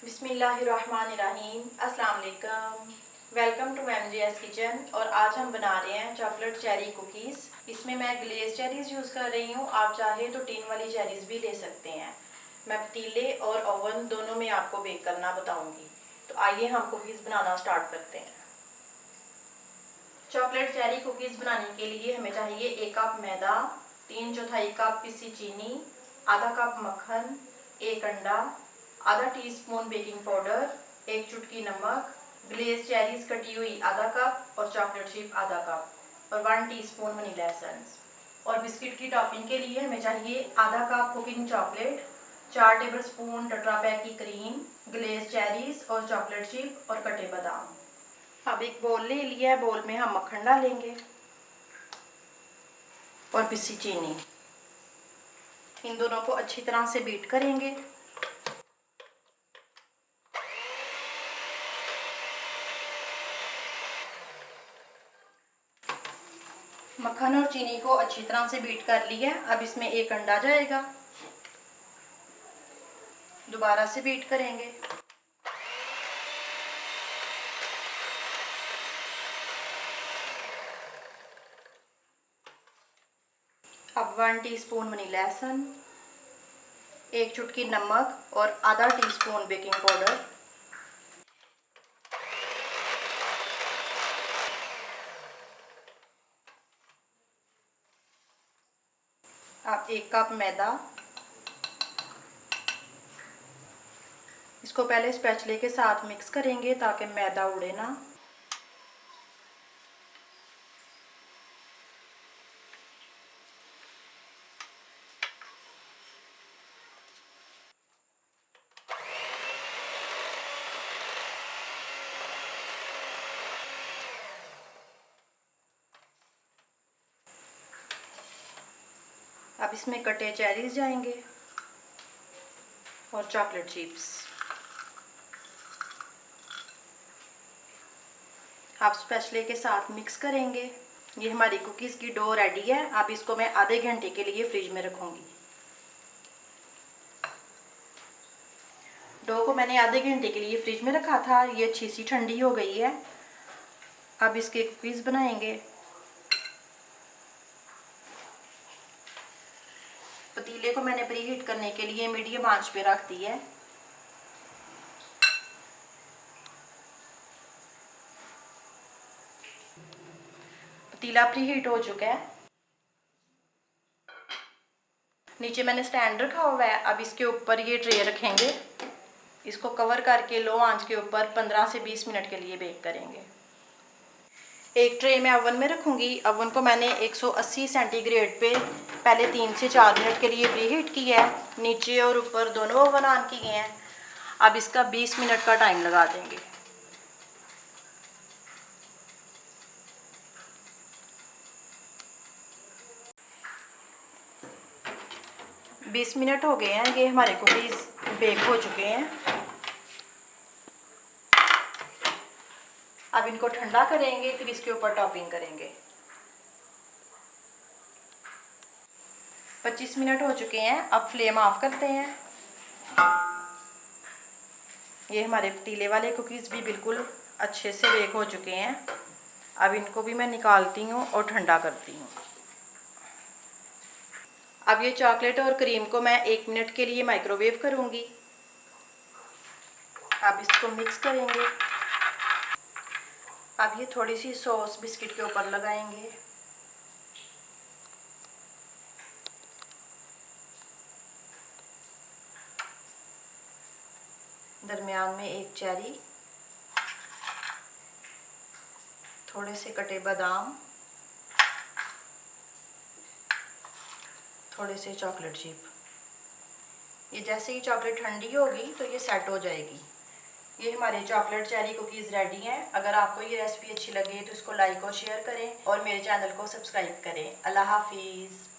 बिस्मिल्लाहिर्रहमानिर्रहीम। अस्सलाम वालेकुम। Welcome to MJS kitchen. और आज हम बना रहे हैं चॉकलेट चेरी कुकीज़। इसमें मैं ग्लेज चेरीज़ यूज़ कर रही हूँ, आप चाहे तो टिन वाली चेरीज़ भी ले सकते हैं। मैं पतीले और ओवन दोनों में आपको बेक करना बताऊँगी। तो आइए हम कुकीज़ बनाना स्टार्ट करते हैं। चॉकलेट चेरी कुकीज़ बनाने के लिए हमें चाहिए 1 कप मैदा, 3/4 कप पिसी चीनी, आधा कप मक्खन, 1 अंडा, आधा टीस्पून बेकिंग पाउडर, 1 चुटकी नमक, ग्लेज चेरीज कटी हुई आधा कप और चॉकलेट चिप आधा कप और 1 टीस्पून वनीला एसेंस। और बिस्किट की टॉपिंग के लिए हमें चाहिए आधा cup cooking chocolate, 4 tablespoon tetra pack की क्रीम, ग्लेज चेरीज और चॉकलेट चिप और कटे बादाम। अब एक बोल ले लिया है, बोल में हम मक्खन डालेंगे और पिसी चीनी। इन दोनों को अच्छी तरह से बीट करेंगे। मक्खन और चीनी को अच्छी तरह से बीट कर लिया। अब इसमें 1 अंडा जाएगा, दोबारा से बीट करेंगे। अब 1 टीस्पून वनीला एसेंस, 1 चुटकी नमक और आधा टीस्पून बेकिंग पाउडर। अब 1 कप मैदा, इसको पहले स्पैचुले के साथ मिक्स करेंगे ताकि मैदा उड़े ना। अब इसमें कटे चेरीज जाएंगे और चॉकलेट चिप्स। आप स्पैचुले के साथ मिक्स करेंगे। ये हमारी कुकीज़ की डो रेडी है। अब इसको मैं आधे घंटे के लिए फ्रिज में रखूँगी। डो को मैंने आधे घंटे के लिए फ्रिज में रखा था, ये अच्छी सी ठंडी हो गई है। अब इसके कुकीज़ बनाएंगे। पतीले को मैंने प्रीहीट करने के लिए मीडियम आंच पे रख दी है। पतीला प्रीहीट हो चुका है। नीचे मैंने स्टैंड रखा हुआ है। अब इसके ऊपर ये ट्रे रखेंगे, इसको कवर करके लो आंच के ऊपर 15 से 20 मिनट के लिए बेक करेंगे। एक ट्रे में ओवन में रखूँगी। ओवन को मैंने 180 सेंटीग्रेड पे पहले 3 से 4 मिनट के लिए प्रीहीट किया है। नीचे और ऊपर दोनों ओवन ऑन किए हैं। अब इसका 20 मिनट का टाइम लगा देंगे। बीस मिनट हो गए हैं। ये हमारे कुकीज़ बेक हो चुके हैं। अब इनको ठंडा करेंगे, फिर इसके ऊपर टॉपिंग करेंगे। 25 मिनट हो चुके हैं। अब फ्लेम ऑफ करते हैं। ये हमारे पतीले वाले कुकीज़ भी बिल्कुल अच्छे से बेक हो चुके हैं। अब इनको भी मैं निकालती हूँ और ठंडा करती हूँ। अब ये चॉकलेट और क्रीम को मैं 1 मिनट के लिए माइक्रोवेव करूँगी। अब इसको मिक्स करेंगे। अब ये थोड़ी सी सॉस बिस्किट के ऊपर लगाएंगे। दरमियान में 1 चेरी, थोड़े से कटे बादाम, थोड़े से चॉकलेट चिप। ये जैसे ही चॉकलेट ठंडी होगी तो ये सेट हो जाएगी। ये हमारे चॉकलेट चेरी कुकीज़ रेडी हैं। अगर आपको ये रेसिपी अच्छी लगे तो इसको लाइक और शेयर करें और मेरे चैनल को सब्सक्राइब करें। अल्लाह हाफिज़।